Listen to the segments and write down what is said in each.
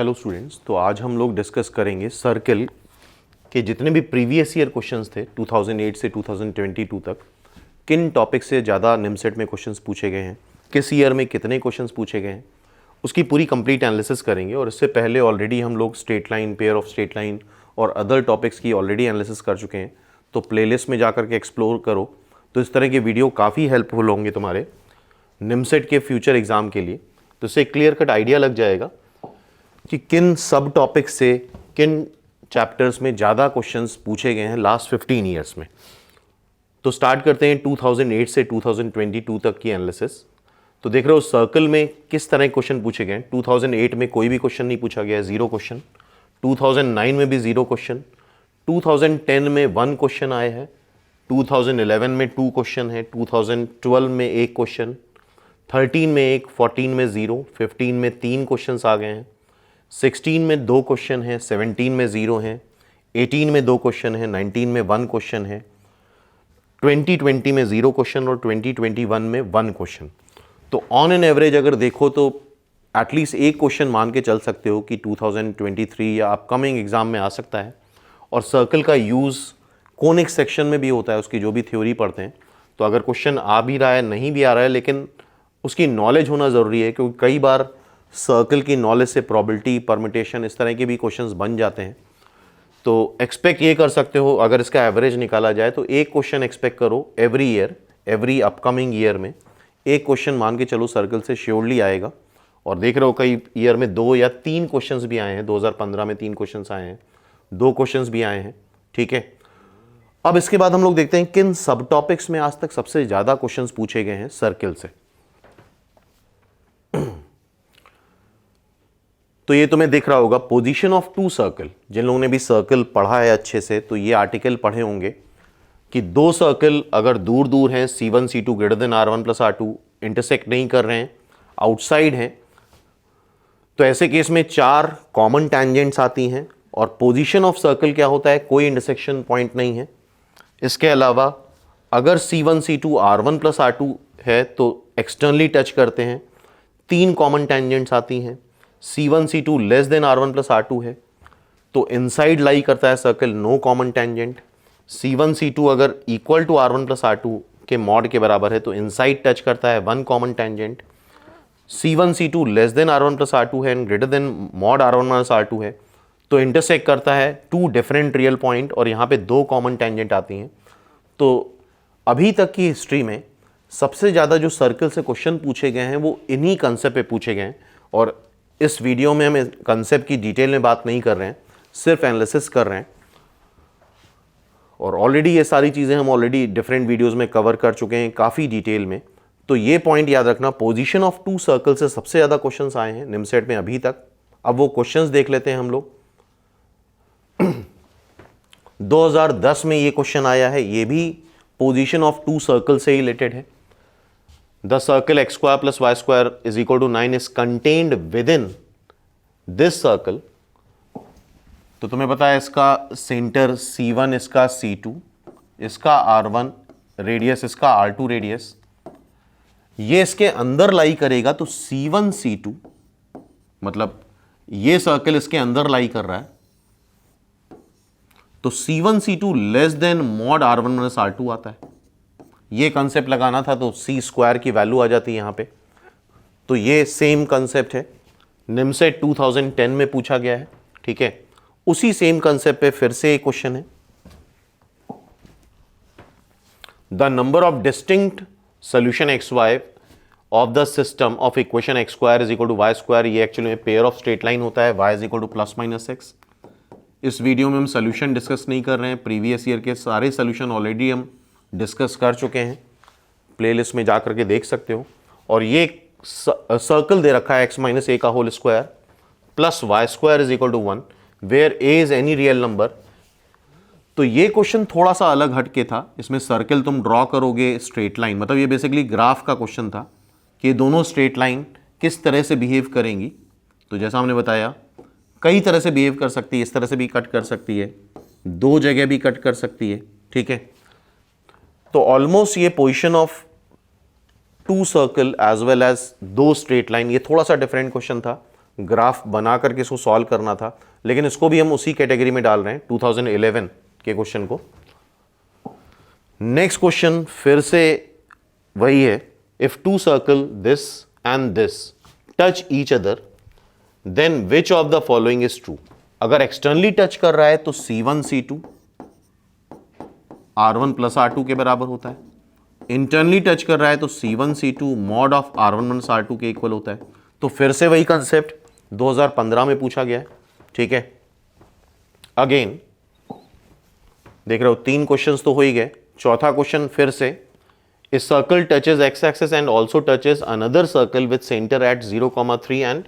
Hello students, तो आज हम लोग डिस्कस करेंगे सर्कल के जितने भी प्रीवियस ईयर क्वेश्चंस थे 2008 से 2022 तक, किन टॉपिक से ज़्यादा निमसेट में क्वेश्चंस पूछे गए हैं, किस ईयर में कितने क्वेश्चंस पूछे गए हैं, उसकी पूरी कंप्लीट एनालिसिस करेंगे। और इससे पहले ऑलरेडी हम लोग straight line, pair of straight line और अदर टॉपिक्स की ऑलरेडी एनालिसिस कर चुके हैं। तो प्लेलिस्ट में जा के एक्सप्लोर करो, तो इस तरह के वीडियो काफ़ी हेल्पफुल होंगे तुम्हारे निमसेट के फ्यूचर एग्ज़ाम के लिए। तो इससे क्लियर कट आइडिया लग जाएगा कि किन सब टॉपिक से किन चैप्टर्स में ज़्यादा क्वेश्चंस पूछे गए हैं लास्ट 15 ईयर्स में। तो स्टार्ट करते हैं 2008 से 2022 तक की एनालिसिस। तो देख रहे हो सर्कल में किस तरह के क्वेश्चन पूछे गए हैं। 2008 में कोई भी क्वेश्चन नहीं पूछा गया है, 0 क्वेश्चन। 2009 में भी 0 क्वेश्चन। 2010 में 1 क्वेश्चन आए हैं। 2011 में 2 क्वेश्चन है। 2012 में 1 क्वेश्चन। 13 में 1, 14 में 0, 15 में 3 क्वेश्चन आ गए हैं। 16 में 2 क्वेश्चन हैं, 17 में 0 हैं, 18 में 2 क्वेश्चन हैं, 19 में 1 क्वेश्चन है, 2020 में 0 क्वेश्चन और 2021 में 1 क्वेश्चन। तो ऑन एन एवरेज अगर देखो तो एटलीस्ट 1 क्वेश्चन मान के चल सकते हो कि 2023 या अपकमिंग एग्जाम में आ सकता है। और सर्कल का यूज़ कोनिक सेक्शन में भी होता है, उसकी जो भी थ्योरी पढ़ते हैं। तो अगर क्वेश्चन आ भी रहा है, नहीं भी आ रहा है, लेकिन उसकी नॉलेज होना ज़रूरी है, क्योंकि कई बार सर्कल की नॉलेज से प्रोबेबिलिटी, परमिटेशन, इस तरह के भी क्वेश्चंस बन जाते हैं। तो एक्सपेक्ट ये कर सकते हो, अगर इसका एवरेज निकाला जाए तो 1 क्वेश्चन एक्सपेक्ट करो every year, every upcoming year में 1 क्वेश्चन मान के चलो सर्कल से श्योरली आएगा। और देख रहे हो कई ईयर में 2 या 3 क्वेश्चंस भी आए हैं। 2015 में 3 क्वेश्चंस आए हैं, 2 क्वेश्चंस भी आए हैं। ठीक है, अब इसके बाद हम लोग देखते हैं किन सब टॉपिक्स में आज तक सबसे ज़्यादा क्वेश्चंस पूछे गए हैं सर्कल से। तो ये तुम्हें दिख रहा होगा पोजीशन ऑफ 2 सर्कल। जिन लोगों ने भी सर्कल पढ़ा है अच्छे से, तो ये आर्टिकल पढ़े होंगे कि 2 सर्कल अगर दूर दूर हैं, C1 C2 greater than R1 plus R2, intersect नहीं कर रहे हैं, आउटसाइड हैं, तो ऐसे केस में 4 कॉमन टैंजेंट्स आती हैं। और पोजीशन ऑफ सर्कल क्या होता है, कोई इंटरसेक्शन पॉइंट नहीं है। इसके अलावा अगर C1 C2 R1 plus R2 है तो एक्सटर्नली टच करते हैं, 3 कॉमन टैंजेंट्स आती हैं। C1 C2 less than R1 plus R2 है तो इनसाइड लाई करता है circle, no common tangent. C1 C2 अगर equal to R1 plus R2 के मॉड के बराबर है तो इनसाइड टच करता है, 1 common tangent. C1 C2 less than R1 plus R2 है and greater than mod R1 minus R2 है तो इंटरसेक्ट करता है 2 डिफरेंट रियल पॉइंट, और यहाँ पे 2 कॉमन टेंजेंट आती हैं। तो अभी तक की हिस्ट्री में सबसे ज़्यादा जो सर्कल से क्वेश्चन पूछे गए हैं वो इन्हीं कंसेप्ट पे पूछे गए हैं। और इस वीडियो में हम कंसेप्ट की डिटेल में बात नहीं कर रहे हैं, सिर्फ एनालिसिस कर रहे हैं। और ऑलरेडी ये सारी चीज़ें हम ऑलरेडी डिफरेंट वीडियोस में कवर कर चुके हैं काफ़ी डिटेल में। तो ये पॉइंट याद रखना, पोजीशन ऑफ 2 सर्कल से सबसे ज़्यादा क्वेश्चंस आए हैं निमसेट में अभी तक। अब वो क्वेश्चंस देख लेते हैं हम लोग। 2010 में ये क्वेश्चन आया है, ये भी पोजीशन ऑफ 2 सर्कल से ही रिलेटेड है। The circle x square plus y square is equal to 9 is contained within this circle। तो तुम्हें पता है इसका सेंटर C1, इसका C2, इसका R1 रेडियस, इसका R2 रेडियस, ये इसके अंदर लाई करेगा। तो C1 C2 मतलब ये सर्कल इसके अंदर लाई कर रहा है, तो C1 C2 less than mod R1 minus R2 आता है। ये कंसेप्ट लगाना था तो सी स्क्वायर की वैल्यू आ जाती है यहाँ पे। तो ये सेम कंसेप्ट है, निमसेट 2010 में पूछा गया है। ठीक है, उसी सेम कंसेप्ट पे फिर से एक क्वेश्चन है। The number of distinct solution X Y of the system of equation X square is equal to Y square. ये एक्चुअली में पेयर ऑफ स्ट्रेट लाइन होता है, Y is equal to plus minus X. इस video में हम solution discuss नहीं कर रहे हैं, प्रीवियस ईयर के सारे सोल्यूशन ऑलरेडी हम डिस्कस कर चुके हैं, प्लेलिस्ट में जा करके देख सकते हो। और ये सर्कल दे रखा है x माइनस ए का whole square plus Y square is equal to 1 where a is any real number. तो ये क्वेश्चन थोड़ा सा अलग हटके था। इसमें सर्कल तुम ड्रॉ करोगे स्ट्रेट लाइन, मतलब ये बेसिकली ग्राफ का क्वेश्चन था कि ये दोनों स्ट्रेट लाइन किस तरह से बिहेव करेंगी। तो जैसा हमने बताया कई तरह से बिहेव कर सकती है, इस तरह से भी कट कर सकती है, 2 जगह भी कट कर सकती है। ठीक है, तो ऑलमोस्ट ये position of 2 circle as well as 2 straight line, ये थोड़ा सा डिफरेंट क्वेश्चन था। ग्राफ बना करके इसको सॉल्व करना था, लेकिन इसको भी हम उसी कैटेगरी में डाल रहे हैं 2011 के क्वेश्चन को। नेक्स्ट क्वेश्चन फिर से वही है, if two circle this and this touch each other then which of the following is true. अगर एक्सटर्नली टच कर रहा है तो C1 C2 R1 plus R2 के बराबर होता है, इंटरनली टच कर रहा है तो C1 C2 mod of R1 minus R2 के इक्वल होता है। तो फिर से वही कंसेप्ट 2015 में पूछा गया है, ठीक है। अगेन देख रहे हो 3 क्वेश्चंस तो हो ही गए। चौथा क्वेश्चन फिर से, a circle touches X axis and also touches another circle with centre at 0,3 and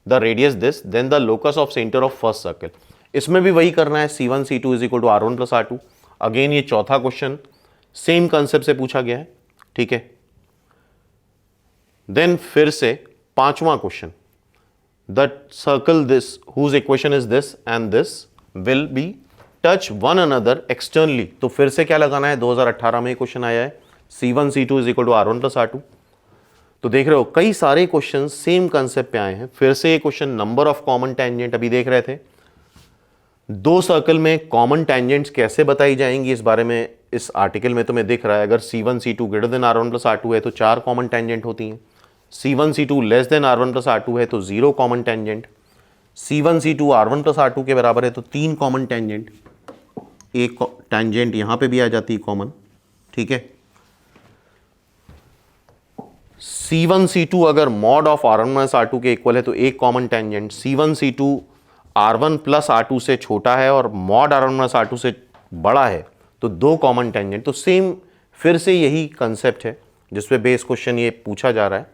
the radius this, then the locus of centre of first circle. इसमें भी वही करना है, C1 C2 is equal to R1 plus R2। Again ये चौथा question same concept से पूछा गया है, ठीक है। देन फिर से पांचवा question, the circle this whose equation is this and this will be touch one another externally. तो फिर से क्या लगाना है, 2018 में क्वेश्चन आया है, C1 C2 is equal to R1 plus R2। तो देख रहे हो कई सारे क्वेश्चन सेम कंसेप्ट पे आए हैं। फिर से ये question number of common tangent, अभी देख रहे थे 2 सर्कल में कॉमन टेंजेंट्स कैसे बताई जाएंगी, इस बारे में इस आर्टिकल में तुम्हें दिख रहा है। अगर C1 C2 greater than R1 plus R2 है तो 4 कॉमन टेंजेंट होती हैं, C1 C2 less than R1 plus R2 है तो 0 common tangent, C1 C2 R1 plus R2 के बराबर है तो 3 कॉमन टेंजेंट, एक टेंजेंट यहां पे भी आ जाती है कॉमन, ठीक है। C1 C2 अगर mod of R1 minus R2 के इक्वल है तो एक common tangent, C1 C2 R1 plus R2 से छोटा है और मॉड R1 माइनस R2 से बड़ा है तो 2 कॉमन टेंजेंट। तो सेम फिर से यही कंसेप्ट है जिस पे बेस क्वेश्चन ये पूछा जा रहा है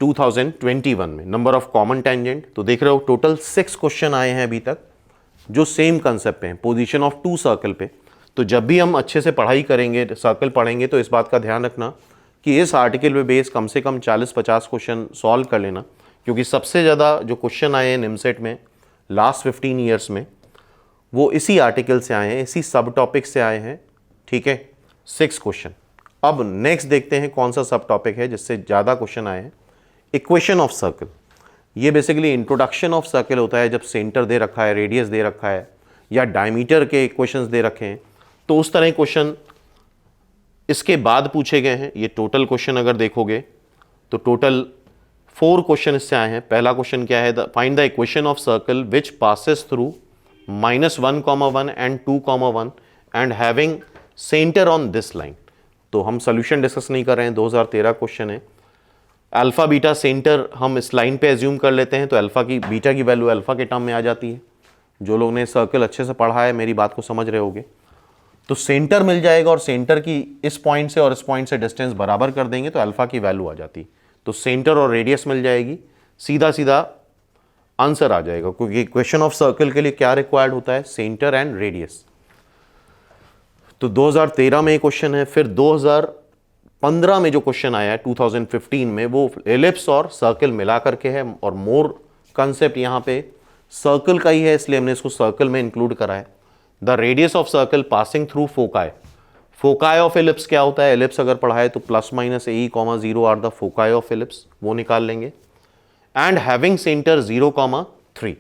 2021 में, नंबर ऑफ कॉमन टेंजेंट। तो देख रहे हो टोटल 6 क्वेश्चन आए हैं अभी तक जो सेम कंसेप्ट पे हैं, पोजीशन ऑफ 2 सर्कल पे। तो जब भी हम अच्छे से पढ़ाई करेंगे, सर्कल पढ़ेंगे, तो इस बात का ध्यान रखना कि इस आर्टिकल पे बेस कम से कम 40-50 क्वेश्चन सॉल्व कर लेना, क्योंकि सबसे ज़्यादा जो क्वेश्चन आए हैं निमसेट में लास्ट 15 ईयर्स में वो इसी आर्टिकल से आए हैं, इसी सब टॉपिक से आए हैं, ठीक है। 6 क्वेश्चन। अब नेक्स्ट देखते हैं कौन सा सब टॉपिक है जिससे ज़्यादा क्वेश्चन आए हैं, इक्वेशन ऑफ सर्कल। ये बेसिकली इंट्रोडक्शन ऑफ सर्कल होता है जब सेंटर दे रखा है, रेडियस दे रखा है या डायमीटर के इक्वेशंस दे रखे हैं, तो उस तरह क्वेश्चन इसके बाद पूछे गए हैं। ये टोटल क्वेश्चन अगर देखोगे तो टोटल 4 क्वेश्चन इससे आए हैं। पहला क्वेश्चन क्या है, find the equation of circle which passes through -1,1 and 2,1 and having centre on this line. तो हम सोल्यूशन डिस्कस नहीं कर रहे हैं, 2013 क्वेश्चन है। अल्फा बीटा सेंटर हम इस लाइन पे एज्यूम कर लेते हैं तो अल्फा की बीटा की वैल्यू अल्फा के टर्म में आ जाती है। जो लोग ने सर्कल अच्छे से पढ़ा है मेरी बात को समझ रहे होगे। तो सेंटर मिल जाएगा और सेंटर की इस पॉइंट से और इस पॉइंट से डिस्टेंस बराबर कर देंगे तो अल्फा की वैल्यू आ जाती। तो सेंटर और रेडियस मिल जाएगी, सीधा सीधा आंसर आ जाएगा, क्योंकि इक्वेशन ऑफ सर्कल के लिए क्या रिक्वायर्ड होता है, सेंटर एंड रेडियस। तो 2013 में क्वेश्चन है। फिर 2015 में जो क्वेश्चन आया है 2015 में, वो एलिप्स और सर्कल मिला करके है और मोर कंसेप्ट यहाँ पे सर्कल का ही है, इसलिए हमने इसको सर्कल में इंक्लूड करा है। The radius of circle passing through foci. Foci of ellipse क्या होता है, एलिप्स अगर पढ़ा है तो ±AE,0 are the foci of ellipse, वो निकाल लेंगे। And having centre 0,3।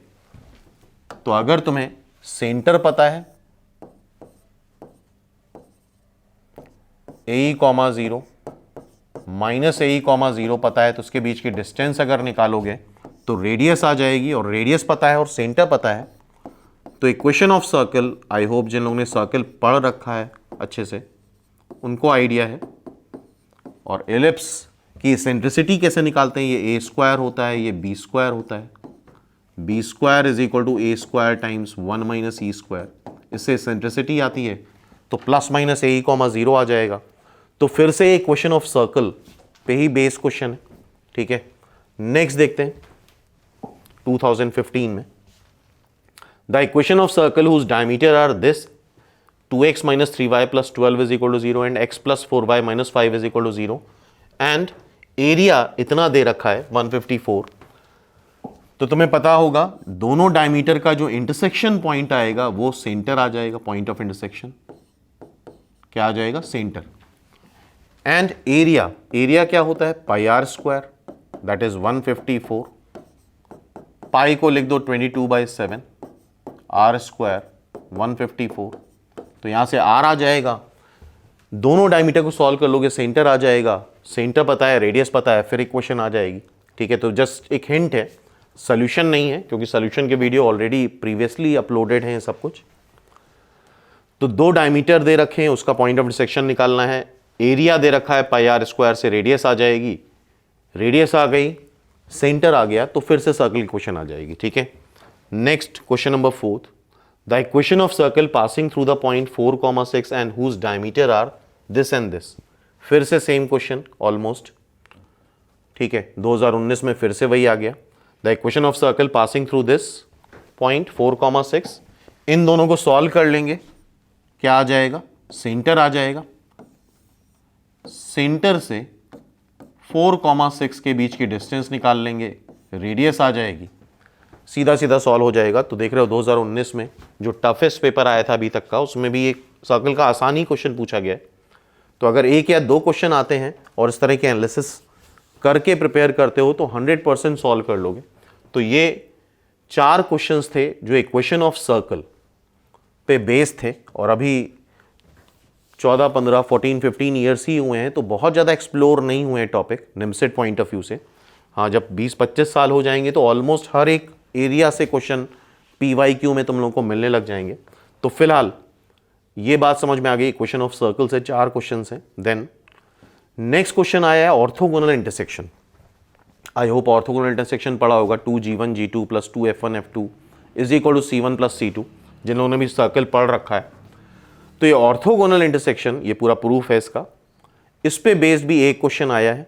तो अगर तुम्हें सेंटर पता है AE,0 -AE,0 पता है तो उसके बीच की डिस्टेंस अगर निकालोगे तो रेडियस आ जाएगी, और रेडियस पता है और सेंटर पता है तो equation of circle, I hope जिन लोगों ने सर्कल पढ़ रखा है अच्छे से उनको आइडिया है। और एलिप्स की सेंट्रिसिटी कैसे निकालते हैं, ये A² होता है, ये B² होता है। B² = A² times 1 - E²। इससे सेंट्रिसिटी आती है तो ±AE,0 आ जाएगा। तो फिर से इक्वेशन ऑफ सर्कल पे ही बेस क्वेश्चन है, ठीक है। नेक्स्ट देखते हैं 2015 में, the equation of circle whose diameter are this 2x - 3y + 12 = 0 and x + 4y - 5 = 0 and area इतना दे रखा है 154। तो तुम्हें पता होगा दोनों डायमीटर का जो इंटरसेक्शन पॉइंट आएगा वो सेंटर आ जाएगा, पॉइंट ऑफ इंटरसेक्शन क्या आ जाएगा, सेंटर। एंड एरिया, एरिया क्या होता है, पाई आर स्क्वायर, दैट इज 154, पाई को लिख दो 22/7, आर स्क्वायर 154, तो यहां से आर आ जाएगा, दोनों डायमीटर को सॉल्व कर लोगे, सेंटर आ जाएगा, सेंटर पता है, रेडियस पता है, फिर इक्वेशन आ जाएगी। ठीक है, तो जस्ट एक हिंट है, सोल्यूशन नहीं है, क्योंकि सोल्यूशन के वीडियो ऑलरेडी प्रीवियसली अपलोडेड हैं सब कुछ। तो दो डायमीटर दे रखे हैं, उसका पॉइंट ऑफ इंटरसेक्शन निकालना है, एरिया दे रखा है पाई आर स्क्वायर से, रेडियस आ जाएगी, रेडियस आ गई, सेंटर आ गया, तो फिर से सर्कल इक्वेशन आ जाएगी। ठीक है, next question number 4, the equation of circle passing through the point 4,6 and whose diameter are this and this. फिर से सेम क्वेश्चन ऑलमोस्ट। ठीक है, 2019 में फिर से वही आ गया, the equation of circle passing through this point 4,6, इन दोनों को सॉल्व कर लेंगे, क्या आ जाएगा, सेंटर आ जाएगा, सेंटर से 4,6 के बीच की डिस्टेंस निकाल लेंगे, रेडियस आ जाएगी, सीधा सीधा सॉल्व हो जाएगा। तो देख रहे हो 2019 में जो टफेस्ट पेपर आया था अभी तक का, उसमें भी एक सर्कल का आसान ही क्वेश्चन पूछा गया है। तो अगर एक या दो क्वेश्चन आते हैं और इस तरह के एनालिसिस करके प्रिपेयर करते हो तो 100% सॉल्व कर लोगे। तो ये 4 क्वेश्चंस थे जो इक्वेशन ऑफ सर्कल पे बेस्ड थे, और अभी 14, 15, 14, 15 ईयर्स ही हुए हैं, तो बहुत ज़्यादा एक्सप्लोर नहीं हुए हैं topic NIMCET point of view से। हाँ, जब 20-25 साल हो जाएंगे तो ऑलमोस्ट हर एक एरिया से क्वेश्चन PYQ में तुम लोगों को मिलने लग जाएंगे। तो फिलहाल ये बात समझ में आ गई, इक्वेशन ऑफ सर्कल से 4 क्वेश्चन हैं। देन नेक्स्ट क्वेश्चन आया है orthogonal intersection. I hope orthogonal intersection पढ़ा होगा, 2G1 G2 + 2F1 F2 = C1 + C2, जिन लोगों ने भी सर्कल पढ़ रखा है। तो ये ऑर्थोगोनल इंटरसेक्शन, ये पूरा प्रूफ है इसका। इस पे बेस्ड भी एक क्वेश्चन आया है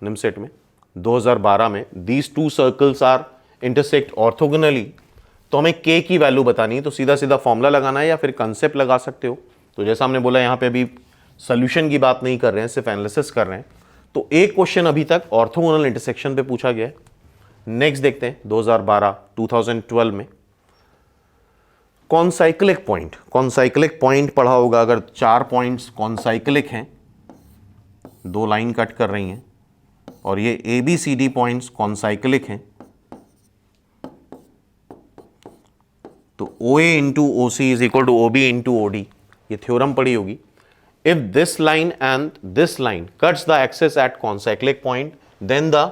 निमसेट में 2012 में, these two circles are intersect orthogonally. तो हमें के की वैल्यू बतानी है, तो सीधा सीधा फॉर्मूला लगाना है या फिर कंसेप्ट लगा सकते हो। तो जैसा हमने बोला, यहाँ पे अभी सोल्यूशन की बात नहीं कर रहे हैं, सिर्फ एनालिसिस कर रहे हैं। तो एक क्वेश्चन अभी तक ऑर्थोगोनल इंटरसेक्शन पे पूछा गया है। नेक्स्ट देखते हैं 2012 में कॉन्साइक्लिक पॉइंट। कॉन्साइक्लिक पॉइंट पढ़ा होगा, अगर 4 पॉइंट्स कॉन्साइक्लिक हैं, 2 लाइन कट कर रही हैं, और ये ABCD पॉइंट्स कॉन्साइक्लिक हैं, तो OA × OC = OB × OD, ये थ्योरम पढ़ी होगी। If this line and this line cuts the axis at concyclic point, then the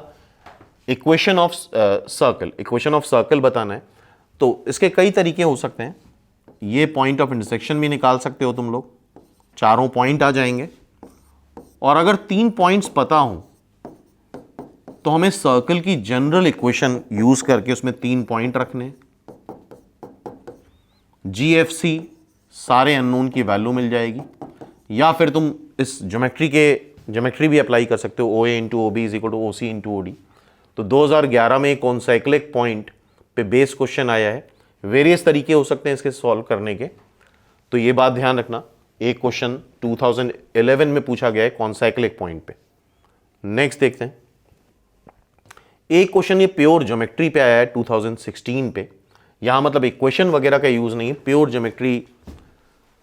equation of circle, equation of circle बताना है। तो इसके कई तरीके हो सकते हैं, ये पॉइंट ऑफ इंटरसेक्शन भी निकाल सकते हो तुम लोग, चारों पॉइंट आ जाएंगे। और अगर 3 पॉइंट्स पता हो तो हमें सर्कल की जनरल इक्वेशन यूज करके उसमें 3 पॉइंट रखने, GFC सारे अननोन की वैल्यू मिल जाएगी, या फिर तुम इस ज्योमेट्री भी अप्लाई कर सकते हो, OA × OB = OC × OD। तो 2011 में कॉन्साइक्लिक पॉइंट पे बेस क्वेश्चन आया है, वेरियस तरीके हो सकते हैं इसके सॉल्व करने के, तो ये बात ध्यान रखना। एक क्वेश्चन 2011 में पूछा गया है कॉन्साइक्लिक पॉइंट पे। नेक्स्ट देखते हैं, एक क्वेश्चन ये प्योर ज्योमेट्री पे आया है 2016 पे। यहां मतलब इक्वेशन वगैरह का यूज नहीं है, प्योर ज्योमेट्री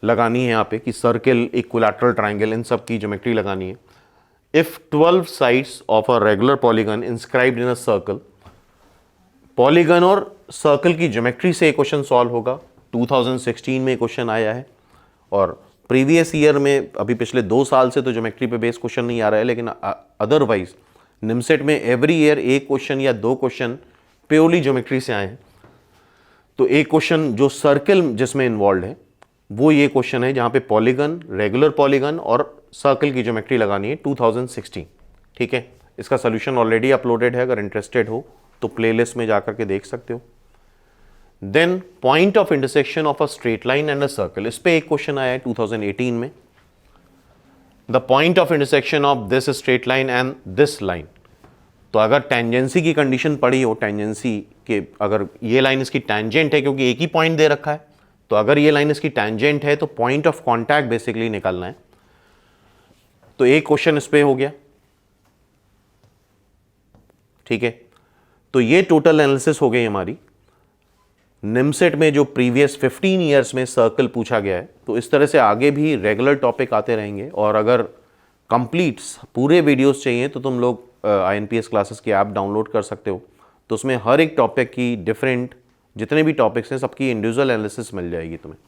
लगानी है यहाँ पे कि सर्किल, इक्विलैटरल ट्राइंगल, इन सब की ज्योमेट्री लगानी है। If 12 sides of a regular polygon inscribed in a circle, polygon और सर्कल की ज्योमेट्री से क्वेश्चन सॉल्व होगा। 2016 में क्वेश्चन आया है, और प्रीवियस ईयर में अभी पिछले 2 साल से तो ज्योमेट्री पे बेस्ड क्वेश्चन नहीं आ रहा है, लेकिन अदरवाइज निमसेट में एवरी ईयर एक क्वेश्चन या 2 क्वेश्चन प्योरली ज्योमेट्री से आए हैं। तो एक क्वेश्चन जो सर्कल जिसमें इन्वॉल्व है वो ये क्वेश्चन है, जहां पे पॉलीगन, रेगुलर पॉलीगन और सर्कल की ज्योमेट्री लगानी है 2016। ठीक है, इसका सोल्यूशन ऑलरेडी अपलोडेड है, अगर इंटरेस्टेड हो तो प्लेलिस्ट में जाकर के देख सकते हो। Then point of intersection of a straight line and a circle, इस पे एक क्वेश्चन आया है 2018 में। The point of intersection of this straight line and this line, तो अगर टेंजेंसी की कंडीशन पड़ी हो, टेंजेंसी के अगर ये लाइन इसकी टेंजेंट है, क्योंकि एक ही पॉइंट दे रखा है, तो अगर ये लाइन इसकी टेंजेंट है तो पॉइंट ऑफ कांटेक्ट बेसिकली निकालना है। तो एक क्वेश्चन इस पे हो गया। ठीक है, तो ये टोटल एनालिसिस हो गई हमारी निमसेट में जो प्रीवियस 15 ईयर्स में सर्कल पूछा गया है। तो इस तरह से आगे भी रेगुलर टॉपिक आते रहेंगे, और अगर कंप्लीट पूरे वीडियोस चाहिए तो तुम लोग INPS क्लासेस की ऐप डाउनलोड कर सकते हो। तो उसमें हर एक टॉपिक की डिफरेंट जितने भी टॉपिक्स हैं सबकी इंडिविजुअल एनालिसिस मिल जाएगी तुम्हें।